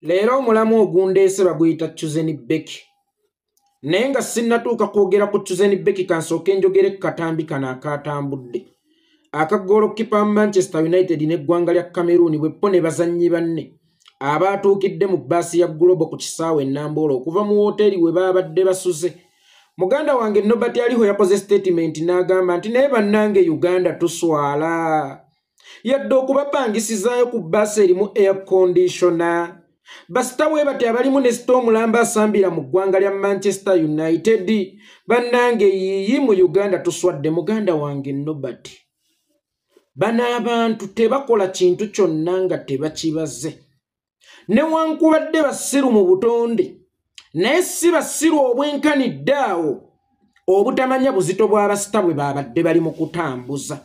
Leero omulamu ogundeese baguyita Chuzeni Beki. Naye nga sinnatuuka kwogera ku Chuzeni Beki kansooke njogere ku katambi kano akaatambudde. Akaggoolokipa Manchester United n'eggwanga lya Cameroon bwe ne bazannyi banne abaatuukidde mu bbaasi ya Global ku kisaawe e Namboole okuva mu woteeri we baabadde basuze. Muganda wange Nobert aliho yakoze statement n'agamba nti naye bannange Uganda tuswala. Yadde okubapangisizaayo ku bbaasi erimu air conditioner. Basitawe bati abalimu ne Storm Lamba asambira mu ggwanga lya Manchester United. Bannange yiyi mu Uganda tuswadde muganda wange Nobert. Bana abantu tebakola kintu kyonna nga tebakibaze. Newankubadde basiru mu butonde. Naye si basiru obwenkanidde awo obutamanya buzito bw'abasita bwe babadde bali mu kutambuza.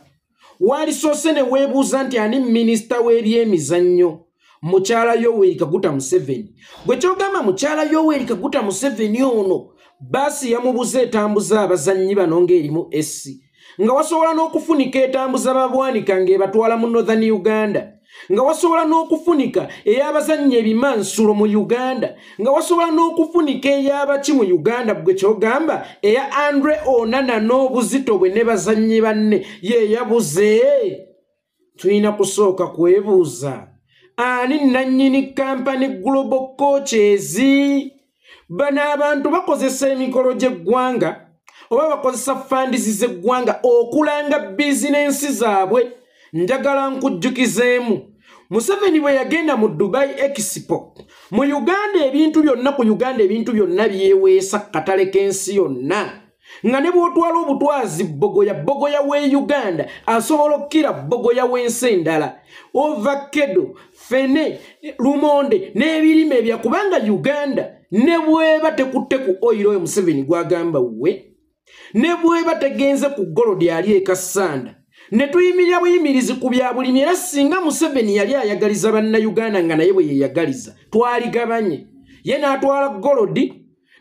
Walisoose ne weebuuza nti ani minisita w'ebyemizannyo mukyala Yoweri Kaguta Museveni. Gwe kyogamba mukyala Yoweri Kaguta Museveni ono basi yamubuze etambuza abazannyi bano ng'erimu essi. Nga wasobola n'okufunika etambuza babwanika ng'ebatwala mu Northern Uganda. Nga wasobola n'okufunika ey'abazannyi ebimansulo mu Uganda. Nga wasobola n'okufunika ey'abaki mu Uganda bwe kyogamba eya Andre Onana n'obuzito bwe ne bazannyi banne ye yabuze. Tulina kusooka kwebuuza. Ani nannyini kampani Global Coaches? Bano abantu bakozesa emikolo gy'eggwanga oba bakozesa funds z'eggwanga okulanga bizinensi zaabwe. Njagala nkujjukizeemu Museveni bwe yagenda mu Dubai Expo mu Uganda ebintu byonna ku Uganda ebintu byonna byeweesa katale k'ensi yonna. Nga ne bw'otwala obutwazi bogoya we Uganda asobola okkira bogoya w'ensi endala. Ovakkedo, fene, lumonde n'ebirime ebya kubanga Uganda ne bweba tekutte ku oil oyo Museveni gwagamba we. Ne bweba tegenze ku gold yali ekasanda. Ne tuyimirira buyimirizi ku bya bulimi era singa Museveni yali ayagaliza bannayuganda nga naye bwe yeyagaliza twaligabanye. Ye n'atwala golodi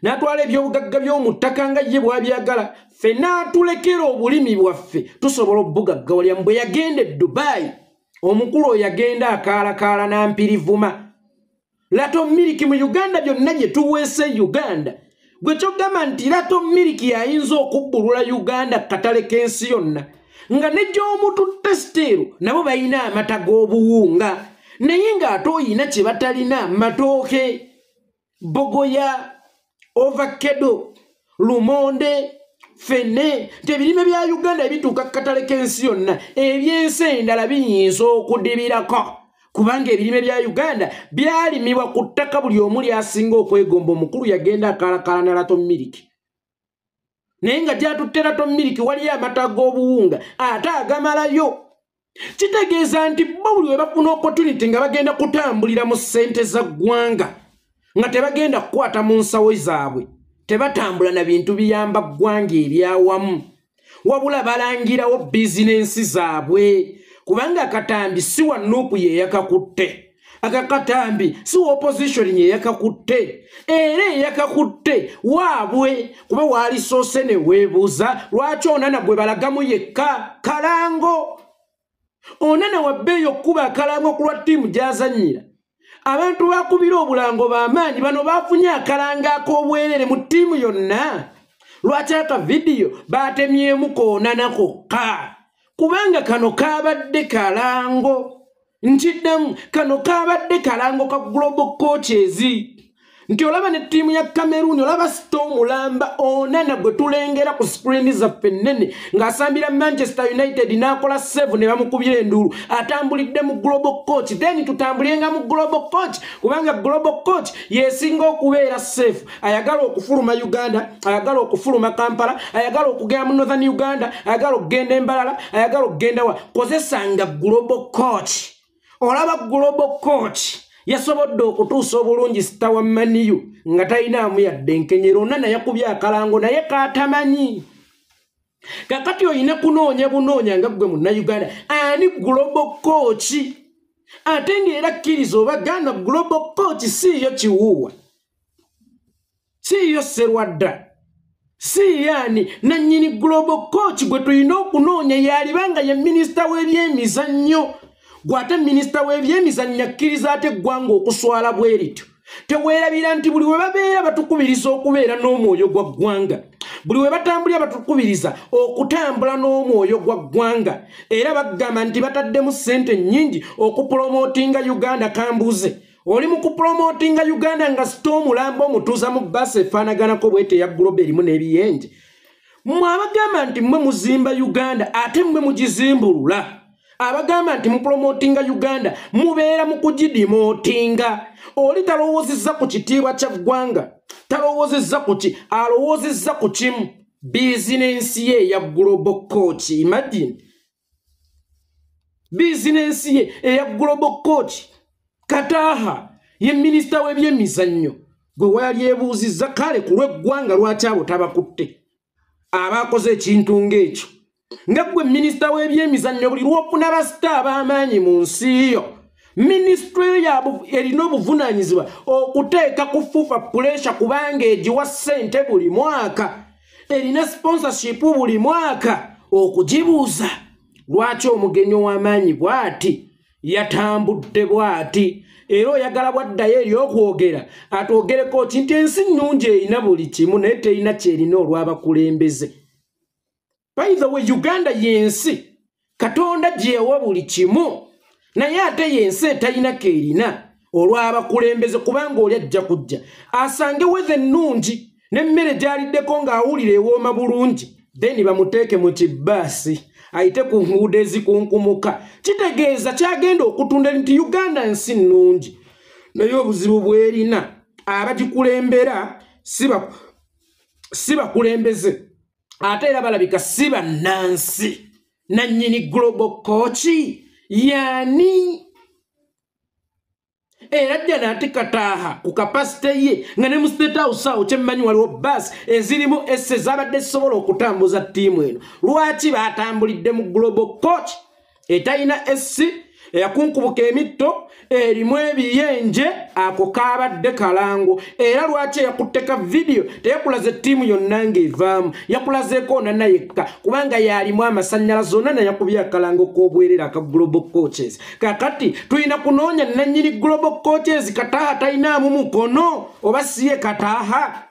n'atwala ebyobugagga by'omu ttaka nga ye bw'abyagala. Ffe n'atulekera obulimi bwaffe tusobola obugagga walya bwe yagenda e Dubai. Omukulu oyo yagenda akaalakaala n'ampirivuma. Lato miliki mu Uganda byonna bye tuweese Uganda. Gwe kyogamba nti Lato miliki yayinza okubbulula Uganda katale k'ensi yonna. Nga ne gy'omututte Steero nabo balina amata g'obuwunga. Naye ng'ate oyina kye batalina matooke, bogoya, ovakkedo, lumonde, fene. Ebirime bya Uganda ebituuka katale k'ensi yonna ebyensi endala biyinza okudibirako. Kubanga ebirime bya Uganda byalimibwa ku ttaka buli omu lyasinga okwegomba. Omukulu yagenda akaalakaala na Lato miliki. Naye nga gyatutte Lato miliki waliyo amata g'obuwunga ate agamalayo. Kitegeeza nti bo buli we bafuna opportunity nga bagenda kutambulira mu ssente za ggwanga nga tebagenda kukwata mu nsawo zaabwe. Tebatambula na bintu biyamba ggwanga ebyawamu. Wabula balangirawo bizinensi zaabwe. Kubanga akatambi si wa Nuupu ye yakakutte. Akakatambi si opposition ye yakakutte. Era yakakutte waabwe kuba walisoose ne weebuuza lwaki Onana gwe balagamu yekka kalango. Onana wabbeeyo okuba akalango ku lwa ttiimu gy'azannyira. Abantu bakubira obulango b'amaanyi bano bafunye akalango ak'obwerere mu ttiimu yonna. Lwaki akavidiyo baatemyemu Onana kokka. Kubanga kano kabadde kalango. Nkiddamu kano kabadde kalango ka Global Coaches. Nti olaba ne ttiimu ya Cameroon olaba Storm Lamba Onana gwe tulengera ku screen zaffe ennene ng'asambira Manchester United n'akola save ne bamukubira enduulu atambulidde mu Global Coach. Then tutambulenga mu Global Coach kubanga Global Coach yesinga okubeera safe. Ayagala okufuluma Uganda, ayagala okufuluma Kampala, ayagala okugenda mu Northern Uganda, ayagala okugenda e Mbarara, ayagala okugenda wa. Kozesanga Global Coach. Olaba Global Coach yasobodde okutuusa obulungi sita wa Maniyu nga talinaamu yadde enkenyero. Onana yakubye akalango naye kaatamanyi. Kakati oyina kunoonya bunoonya nga gwe munnayuganda ani Global Coach. Ate ng'era kkiriza oba gana Global Coach siiyo kiwuuwa, siiyo Serwadda, si yani nannyini Global Coach gwe tulina okunoonya yalibanga ye minisita w'ebyemizannyo. gwate minisita w'ebyemizannyo akkiriza ate eggwanga okuswala bwe lityo teweerabira nti buli we babeera batukubiriza okubeera n'omwoyo gwa ggwanga buli we batambulira batukubiriza okutambula n'omwoyo gwa ggwanga era bagamba nti bataddemu ssente nnyingi okupromotinga Uganda. Kambuuze oli mu kupromotinga Uganda nga sitoomulambo omutuuza mu bbaasi efaanaganako bwete eya Global erimu n'ebiyenje. Mmwe abagamba nti mmwe muzimba Uganda ate mmwe mugizimbulula. Abagamba nti mu promotinga Uganda mubeera mu kugidimotinga. Oli talowoozezza ku kitiibwa kya ggwanga, talowoozezza ku ki, alowoozezza ku kimu, bizinensi ye eya Global Coach. Imagine bizinensi ye eya Global Coach. Kataha ye minisita w'ebyemizannyo gwe wali ebuuzizza kale ku lw'eggwanga lwaki abo tabakutte abakoze ekintu ng'ekyo. Nga gwe minisita w'ebyemizannyo buli lw'ofuna basita ab'amaanyi mu nsi yo, minisitule yabo erina obuvunaanyizibwa okuteeka kufuufa puresha kubanga egiwa ssente buli mwaka, erina sponsorship buli mwaka, okugibuuza lwaki omugenyi ow'amaanyi bw'ati yatambudde bw'ati era oyagala bwaddayo eri okwogera atwogereko ki nti ensi nnungi erina buli kimu naye terina kyerina olw'abakulembeze. By the way, Uganda yensi Katonda gyewa buli kimu naye ate yensi etalina kerina olw'abakulembeze kubanga oli ajja kujja asange weze nnungi n'emmere gy'aliddeko ng'awulira ewooma bulungi then bamuteeke mu kibbaasi ayite ku nguudo ezikunkumuka. Kitegeeza kyagenda okutunda nti Uganda nsi nnungi naye obuzibu bwerina abagikulembera si bakulembeze ate era balabika si bannansi. Nannyini Global Coach yani era ajja n'ate Kataha ku kapasite ye nga ne mu State House awo kyemmanyi waliwo bbaasi ezirimu esse zabadde zisobola okutambuza ttiimu eno. Lwaki baatambulidde mu Global Coach etalina essi eyakunkubuka emitto erimu ebiyenje ako kaabadde kalango? Era lwaki yakutteka video teyakulaze ttiimu yonna ng'evaamu, yakulazeeko nana yekka kubanga yalimu amasannyalaze zonna nayakubya akalango k'obwerera aka Global Coaches. Kakati tulina kunoonya nannyini Global Coaches Kataha talinaamu mukono oba siye Kataha?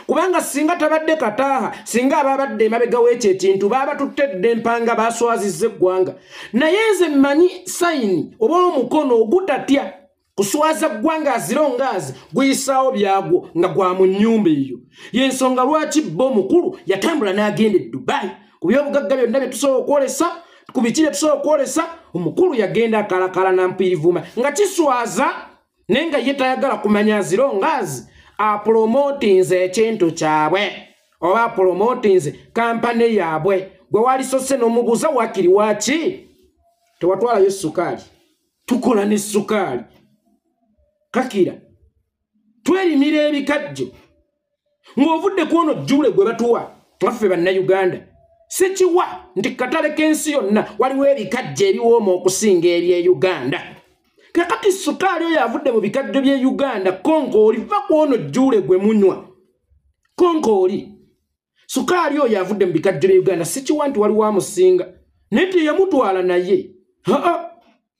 Kubanga singa tabadde Kataha, singa ababadde emabega w'ekyo ekintu baba tutedde empanga baswazizza eggwanga. Naye nze mmanyi sayini oba omukono ogutatya kuswaza ggwanga azirongaazi guyisaawo byagwo nga gwa mu nnyumba eyo. Y'ensonga lwaki bbo omukulu yatambula n'agenda e Dubai ku byobugagga byonna bye tusobola okwolesa, ku biki bye tusobola okwolesa, omukulu yagenda akalakala na mpirivuma nga kiswaza naye nga ye tayagala kumanya azirongaazi. Apromotinze ekintu kyabwe oba apromotinze kampani yabwe. Gwe wali sose n'omubuuza wakiri waki tewatwalayo sukaali, tukola ne sukaali kakira twerimira ebikajjo ng'ovudde ku ono jjule gwe batuwa twaffe bannayuganda. Sikiwa nti katale k'ensi yonna waliwo ebikajjo ebiwooma okusinga eri Uganda. Kakati sukaali oyo avudde mu bikajjo by'e Uganda konkooli va ku ono jjule gwe munywa konkooli. Sukaali oyo avudde mu bikajjo by'e Uganda sikiwa nti waliwo amusinga naye teyamutwala naye.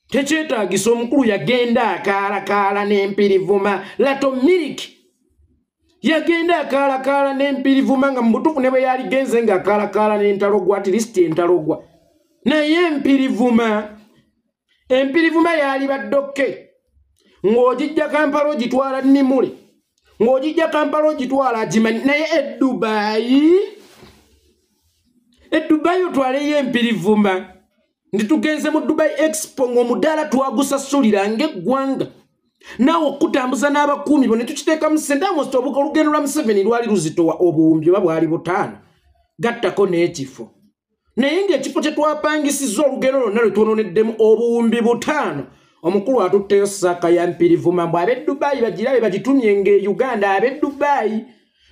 Tekyetaagisa omukulu yagenda akaalakaala n'empirivuma. Lato miliki yagenda akaalakaala n'empirivuma nga mu butuufu ne bwe yaligenze ng'akaalakaala n'entalogwa at least entalogwa naye empirivuma yali baddokke ng'ogijja Kampala ogitwala Nimule, ng'ogijja Kampala ogitwala agimanyi naye Dubai otwaleyo empirivuma. Ndi tugenze mu Dubai Expo ng'omudaala twagusasulira ng'eggwanga naawe okutambuza n'abakuumi bo ne tukiteekamu ssente amost olugendo lwa Museveni lwali luzitowa obuwumbi oba bwali 5 gattako n'ekifo naye ng'ekifo kye twapangisizza olugendo lwonna lwe twononeddemu obuwumbi 5 omukulu atutteyo ssaaka ya mpirivuma mbw ab'e Dubai bagirabe bagitumye ng'e Uganda. Ab'e Dubai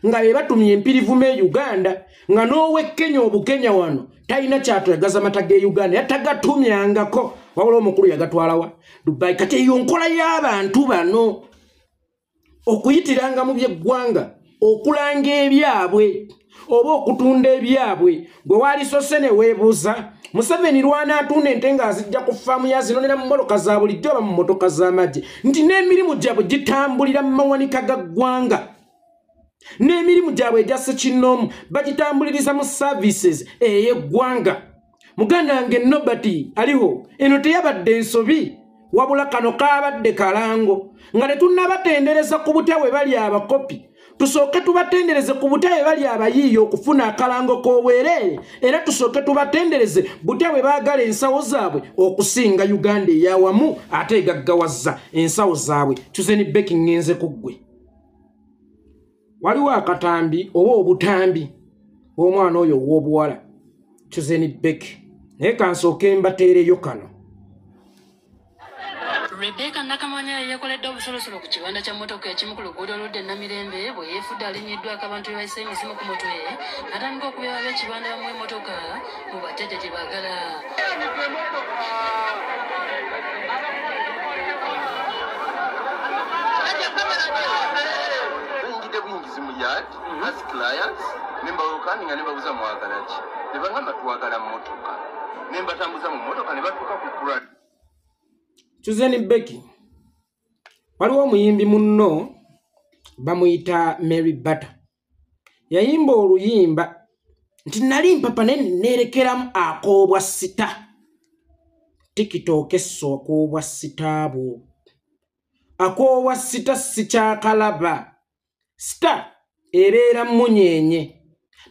nga be batumye empirivuma e Uganda nga n'owe Kenya obukenya wano talina kyatwegaza mata ge Uganda yatagatumyangako wabula omukulu yagatwalawa Dubai. Kati eyo nkola y'abantu bano okuyitiranga mu by'eggwanga okulanga ebyabwe oba okutunda ebyabwe gwe wali sose ne weebuuza Museveni lwana atunda ente ng'azijja ku ffaamu yazinonera mu mmotoka za bulijjo oba mu mmotoka z'amagye nti n'emirimu gyabwe gitambulira mu mawanika ga ggwanga n'emirimu gyabwe egya ssekinnoomu bagitambuliriza mu services ey'eggwanga muganda wange Nobert aliho eno teyabadde ensobi wabula kano kaabadde kalango nga tetunnabatendereza ku butya bwe bali abakopi tusooke tubatendereze ku butya bwe bali abayiiya okufuna akalango k'obwereere era tusooke tubatendereze butya bwe baagala ensawo zaabwe okusinga Uganda eyawamu ate egaggawazza ensawo zaabwe Chuzeni Beki ngenze ku ggwe waliwo akatambi oba obutambi bw'omwana oyo ow'obuwala Chuzeni Beki naye kansooke mbateereyo kano Rebecca Nakamanya yakoledde obusolosolo ku kiwanda kya mmotoka ekimu ku luguudo oludde Namirembe bwe yeefudde alinyiddwako abantu be bayise emisimu ku mutwe atandika okubeera ab'ekibanda bamu emmotoka mu batete gye baagala bayingidde buyingizi mu yard as clients nembawookani nga nebabuza mwagala ki ne bagamba twagala mmotoka nembatambuza mu mmotoka ne batuuka ku kurad Chuzeni Beki waliwo omuyimbi munno bamuyita Mary Butter yayimba oluyimba nti nali mpapa naye neerekeramu akoobwa sita TikTok esso akoobwa sita abo akoobwa sita sikyakalaba sita ebeera munyenye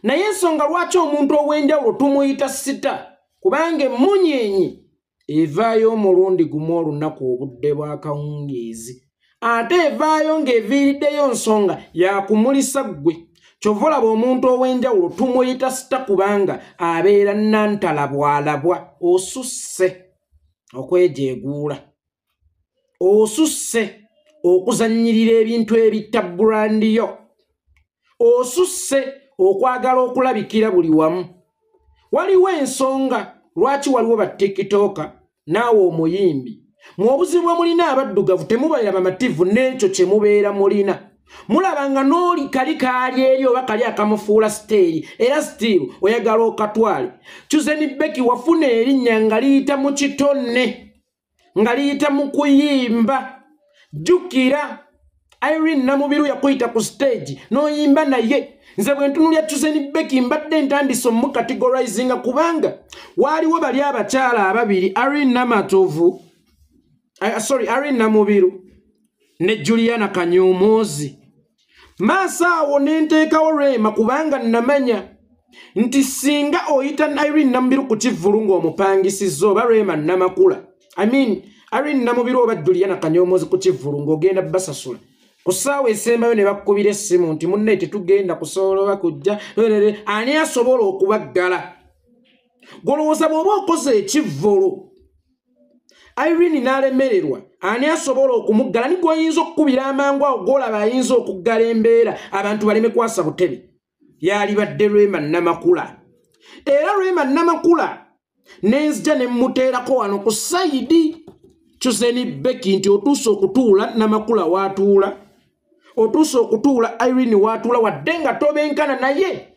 naye ensonga lwaki omuntu ow'enjawulo tumuyita sita kubanga munyenye evaayo omulundi gumu olunaku obudde bwa kawungeezi ate evaayo ng'eviiriddeyo nsonga yakumulisa ggwe kyova olaba omuntu ow'enjawulo tumuyita sita kubanga abeera nantala bw'alabwa osusse okwejeeguula osusse okuzannyirira ebintu ebitta bulandiyo osusse okwagala okulabikira buli wamu waliwo ensonga lwaki waliwo ba TikToka naawe omuyimbi mwobuzibu mulina abaddugavu temubaira bamativu n'ekyo kye mubeera mulina mulaba nga n'oli kali kaali eri oba kali akamufuula siteeri era sitiiru oyagala okatwale Chuzeni Beki wafuna erinnya nga liyita mu kitonne nga liyita mu kuyimba jjukira Irene Namubiru yakuyita ku stage n'oyimba naye nze bwe ntunulya Chuzeni Beki mbadde ntandise omukategorizinga kubanga waliwo bali abakyala ababiri Irene Namubiru ne Juliana Kanyomoozi maaso awo nenteekawo Rema kubanga namanya nti singa oyita Irene Namubiru ku kivulu ng'omupangisiza oba Rema Namakula Irene Namubiru oba Juliana Kanyomoozi ku kivulu ng'ogenda basasula kusaawa esembayo ne bakkubira essimu nti munne tetugenda kusobola kujja ani asobola okubaggala golowooza bw'oba okoze ekivvulu Irene n'alemererwa ani asobola okumuggala ni gw'oyinza okukubira amangu awo gw'olaba ayinza okuggala embeera abantu baleme kwasa butebe yalibadde Rema Namakula era Rema Namakula nenzija ne mmuteerako wano ku sayidi Chuzeni Beki nti otuuse okutuula Namakula waatuula otuuse okutuula Irene waatuula wadde nga tobenkana naye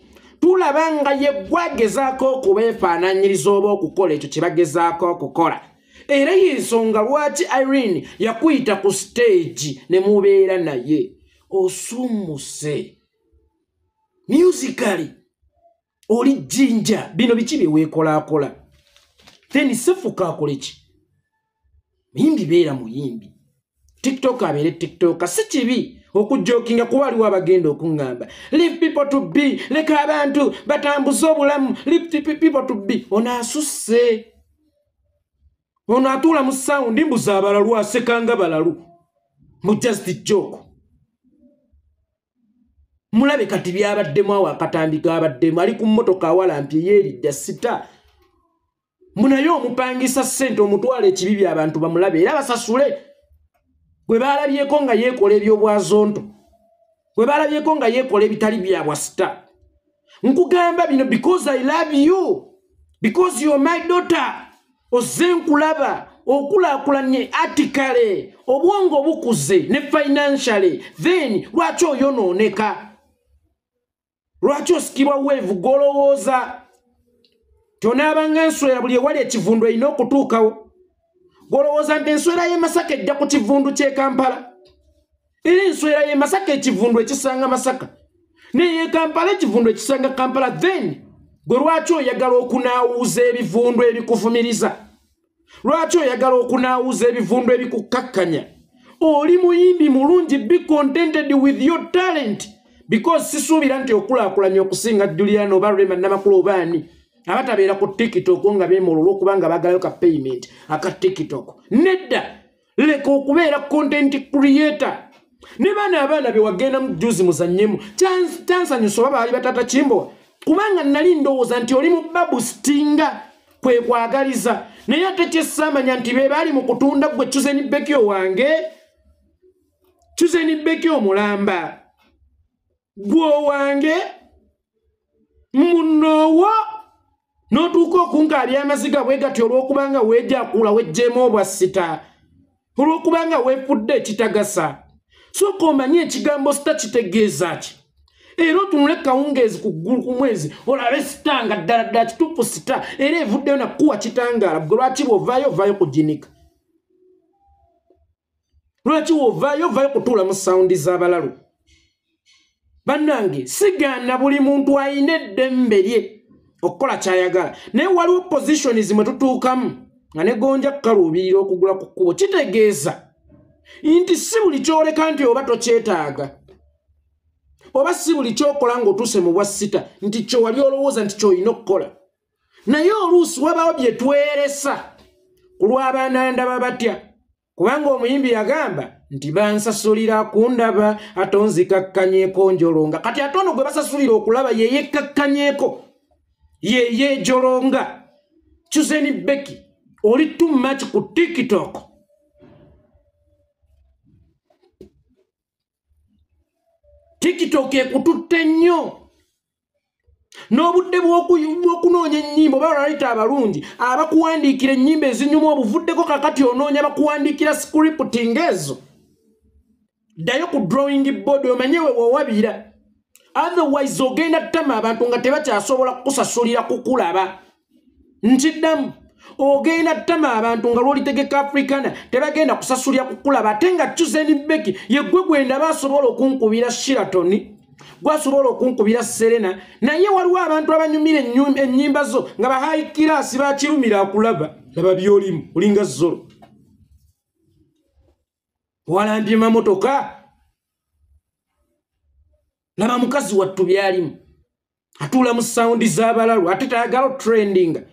tulaba nga ye gwagezaako okubeefaananyiriza oba okukola ekyo kye bagezaako okukola era y'ensonga lwaki Irene yakuyita ku stage ne mubeera naye osumuse musically oli jinja bino biki bye weekolaakola then sefuka akole ki muyimbi beera muyimbi TikTok abeere TikTok si kibi okujjokinga kuba waliwo abagenda okuŋŋamba leave people to be leka abantu batambuze obulamu leave people to be ono asusse ono atuula mu sawundi mbuzi abalalu asekanga balalu mu just joke mulabe kati byabaddemu awo akatambi kabaddemu ali ku mmotoka awalampye yeeridda sita munaye omupangisa ssente omutwala ekibi by'abantu bamulabe era basasule gwe baalabyeko nga yeekola ebyobwazonto gwe baalabyeko nga yeekola ebitali byabwa sita nkugamba bino because I love you because you're my daughter ozze nkulaba okulaakulanye atikale obwongo bukuze ne financially then lwaki oyonooneka Lwaki osikibwa weevu golowooza tonaabanga enswera buli ewali ekivundu erina okutuukawo golowooza nti enswera y'e Masaka ejja ku kivundu ky'e Kampala era enswera y'e Masaka ekivundu ekisanga Masaka n'ey'e Kampala ekivundu ekisanga Kampala then gwe lwaki oyagala okunaawuuza ebivundu ebikuvumiriza lwaki oyagala okunaawuuza ebivundu ebikukakkanya oli muyimbi mulungi be contented with your talent because sisuubira nti okulaakulanya okusinga Juliana oba Rema Namakula obaani abatabeera ku TikTok nga beemulula okubanga bagalayo ka payment aka TikTok nedda leka okubeera content creator ne baana abaana be wagenda mu juzi muzannyemu kyansanyusa oba baali batata Kimbo kubanga nali ndowooza nti oli mu babu stinga kwe kwagaliza naye ate kyessamanya nti be baali mu kutunda gwe Chuzeni Bekyo wange Chuzeni Bekyo mulamba gwe wange munowo n'otuuka okunkaabya amaziga bwe gati olw'okubanga weejaakula wejjeemu obwasita olw'okubanga weefudde ekitagasa sooka omanye ekigambo sita kitegeeza ki era otunule kawungeezi ku ggulu ku mwezi olabe sita nga ddala ddala kituufu sita era evuddeyo nakuwa kitangaala gwe lwaki bw'ovaayo ovaayo kuginika lwaki bw'ovaayo ovaayo kutuula mu sawundi z'abalalu bannange sigaana buli muntu ayina eddembe lye okukola kyayagala naye waliwo positions mwe tutuukamu nga ne gonja kukaluubirira okugula ku kkubo kitegeeza nti si buli kyoleka nti oba tokyetaaga oba si buli kyokola ng'otuuse mu bwa sita nti kyo wali olowooza nti kyolina okukola naye oluusi wabaawo bye tweresa ku lw'abaana ndaba batya kubanga omuyimbi yagamba nti bansasulira kundaba ate onzikakkanyeeko njolonga kati ate ono gwe basasulira okulaba ye yekkakkanyeeko ye yeejolonga Chuzeni Beki oli too much ku TikTok TikTok ekututte nnyo n'obudde bw'okunoonya ennyimba oba lwalita abalungi abakuwandiikira ennyimba ezinyuma obuvuddeko kakati onoonya bakuwandiikira scripting ezo ddayo ku drawing board omanye we wawabira otherwise ogenda ttama abantu nga tebakyasobola kukusasulira kukulaba nkiddamu ogenda ttama abantu nga lwolitegeka Africana tebagenda kusasulira kukulaba ate nga Chuzeni Beki yeggwe gwenda basobola okunkubira Sheraton gwasobola okunkubira Serena naye waliwo abantu abanyumira ennyimba zo nga ba high class bakirumira akulaba laba byolimu olinga Zolo walambye mamotoka laba mukazi wattu byalimu atuula mu sawundi z'abalalu ate tayagala trending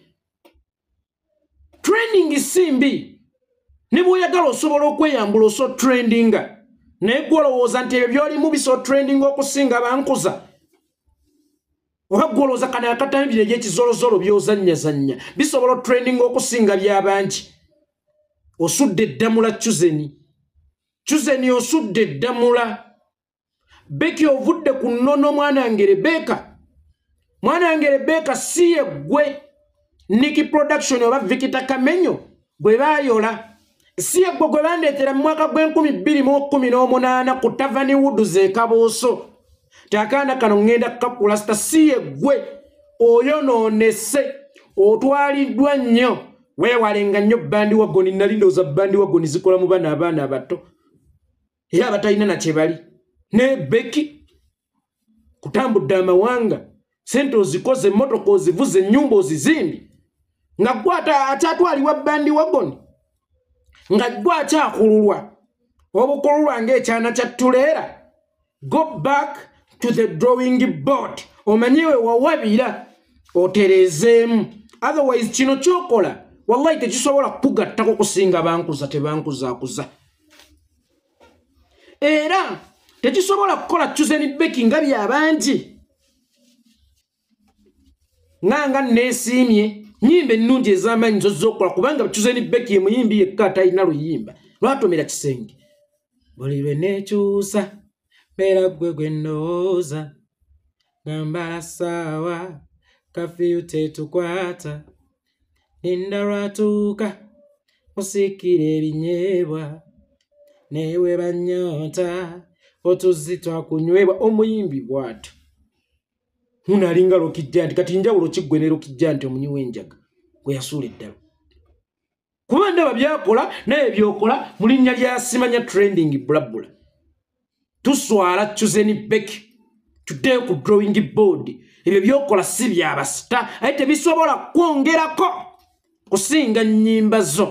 simbi ne bw'oyagala osobola okweyambula oso trendinga naye gwolowooza nti ebyo byolimu biso trending okusinga bankuza oba gwolowooza kana akatambire egy'ekizolozolo by'ozannyazannya bisobola trending okusinga by'abangi osudde eddamula Chuzeni osudde eddamula Beki ovudde ku nnono mwanange Rebeka si yeggwe Niki Production oba Vikita Kamenyo bwe bayola si yeggwe gwe bandeetera mu mwaka gw'2018 ku Tavani Woods e Kabooso kyakaana kano ngenda kakula sita si yeggwe oyonoonese otwaliddwa nnyo weewalenga nnyo bandi wagoni nali ndowooza bandi wagoni zikola mu abaana abato era abatalina na kye bali ne Beki kutambudde amawanga sente ozikoze emmotoka ozivuze ennyumba ozizimbi nga gwata akyatwalibwa bandi wagoni nga gwe akyakululwa obukululwa ng'ekyana kya Tuleera go back to the drawing board omanyiwe wawabira otereezeemu otherwise kino kyokola wallahi tekisobola kugattako kusinga bankuza tebankuzaakuza era tekisobola kukola Chuzeni Beki nga byabangi nanga neesiimye nyimba ennungi ez'amaanyi z'okukola kubanga Chuzeni Beki ye muyimbi yekka atalina luyimba lwatomera kisenge buli lwe neekyusa mbeera gwe ndowooza gamba ssaawa kafiyu tetukwata linda lwatuuka musiikira ebinyeebwa newe banyoota otuzzi twakunywebwa omuyimbi bw'atyo munalinga Lokijjanti kati njawulo kiggwe ne Lokijjanti omunyi w'enjaga gwe yasuula eddalo kuba ndaba byakola naye byokola mu linnya lya simanya trending bulabula tuswala Chuzeni Becky tudde ku drawing board ebyo byokola si byabasita ate tebisobola kwongerako kusinga nnyimba zo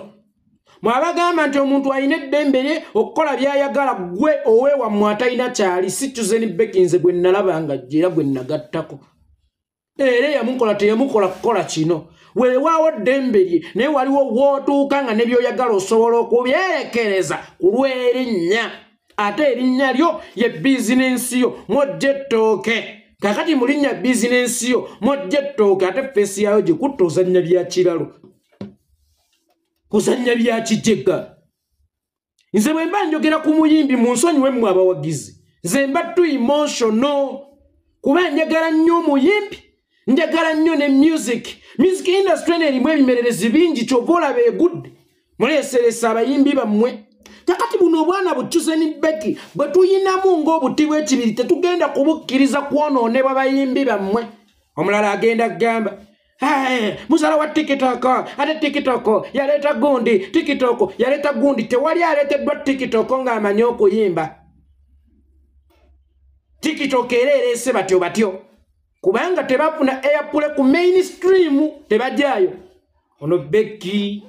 mwabagamba nti omuntu alina eddembe lye okukola byayagala gwe oweewa mwatalina kyali si Chuzeni Becky nze gwe nalaba nga jjera gwe nagattako era yamukola teyamukola kukola kino weewaawo ddembe lye naye waliwo wootuuka nga ne byoyagala osobola okubyerekereza ku lw'erinnya ate erinnya lyo ye bizinensi yo mwojja ettooke kakati mu linnya bizinensi yo mwojja ettooke ate feesi yayo gye kutta ozannya bya kiralo kuzannya bya kijega nze bwe mba njogera ku muyimbi mu nsonyiwe mmwe abawagizi nze mba tu emotional kuba njagala nnyo omuyimbi njagala nnyo ne music industry n'erimu ebimererezi bingi kyova olaba egudde muleeseresa abayimbi bammwe kakati buno obwana bu Chuzeni Becky bwe tuyinamu ng'obuti bw'ekibiri tetugenda kubukkiriza kwonoonebwa bayimbi bammwe omulala agenda gamba musala wa TikTok ate TikTok yaleeta gundi TikTok yaleeta gundi tewali aleeteddwa TikTok ng'amanyi okuyimba TikTok era ereese batyo kubanga tebafuna airplay ku mainstream tebajjayo ono Becky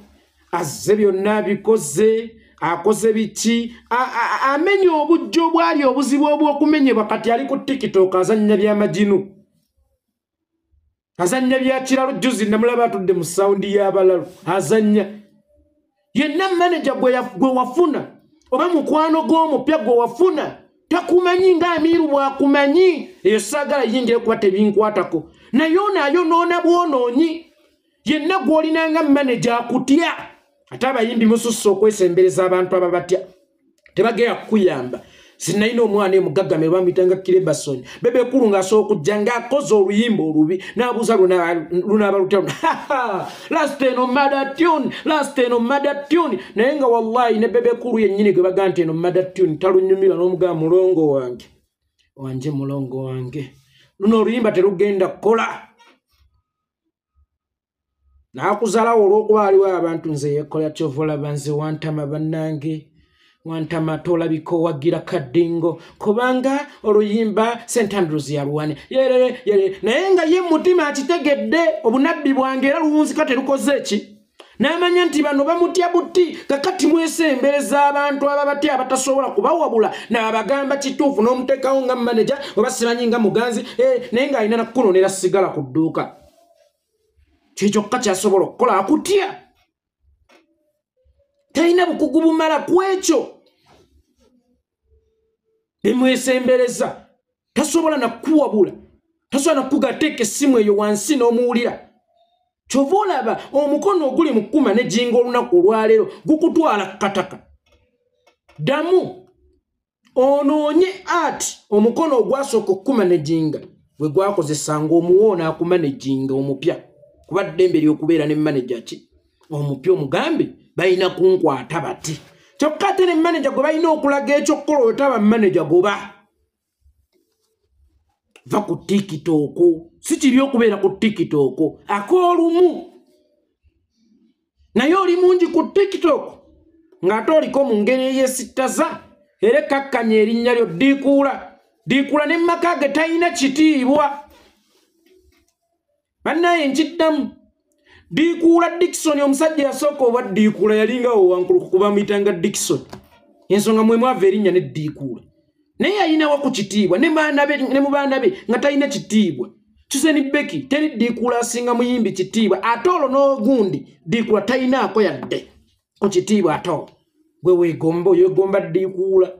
azze byonna bikoze akoze biki amenya obujjo bwali obuzibu obw'okumenyebwa kati ali ku TikTok azannya by'amaginu azannya bya kiralo juzi namulaba atudde mu saundi y'abalalu azannya yenna manager gwe wafuna oba mukwano gw'omupya gwe wafuna takumanyi ng'amiru bwakumanyi eyo saagala yingire kuba tebinkwatako naye onaayonoona bwonoonyi yenna gw'olinanga manager akutya ate abayimbi mususse okwesembereza abantu ababatya tebageya kukuyamba sinalina omwana emugagame bamuyitanga Kirebasoni Bebe Kulu ng'asooka okujja ng'akoze oluyimba olubi n'abuuza lunaaba lutya last eno mother tune naye nga wallahi ne Bebe Kulu yennyini gwe baga nti eno mother tune talunyumira n'omugamba mulongo wange mulongo wange luno oluyimba terugenda kukola naakuzalawo olw'okuba aliwo abantu nze yeekola kyovola banze wantama bannange wantama tolabiko wagira kaddingo kubanga oluyimba St. Andrews yaluwane yere naye nga ye mutima akitegedde obunabbi bwange era luwunzika terukoze eki n'amanya nti bano bamutya butti kakati mwesembereza abantu ababatya abatasobola kubawabula n'abagamba kituufu n'omuteekawo nga manager oba simanyi nga muganzi naye ng'alina nakunonera sigala ku dduuka kyokka kyasobola okukola akutya talina bukugu bumala ku ekyo bemwesembereza tasobola nakuwabula tasobola nakugateeka essimu eyo wansi n'omuwulira kyova olaba omukono oguli mu kkuma ne jinga olunaku olwaleero gukutwala kataka ddamu onoonye ati omukono ogwasooka okkuma ne jinga bwe gwakozesanga omuwoona akumanejinga omupya kuba ddembe ly'okubeera ne manager ki omupya omugambe balina kunkwata bati kyokka ate ne manager gwe balina okulaga ekyokukola otaba manager goba va ku TikTok si kibi okubeera ku TikTok ak'olumu naye oli mungi ku TikTok ng'ate oliko mu ngeri eyesittaza era ekkakkanya erinnya lyo diikuula ne maka ge talina kitiibwa bannaye nkiddamu Diikuula Dickson omusajja yasooka oba Diikuula yalingawo wankulu kuba muyitanga Dickson ensonga mwe mwava erinnya ne Diikuula naye yalinawo ku kitiibwa ne mu baana be nga talina kitiibwa Chuzeni Becky teri Diikuula asinga muyimbi kitiibwa ate olwo n'ogundi Diikuula talinaako yadde ku kitiibwa ate olwo gwe weegomba Diikuula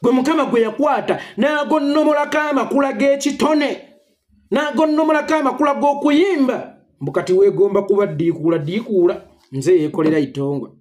gwe Mukama gwe yakwata n'agonnomolako amakula g'ekitone n'agonnomolako amakula g'okuyimba mbukati weegomba kuba Diikuula nze yeekolera itongwa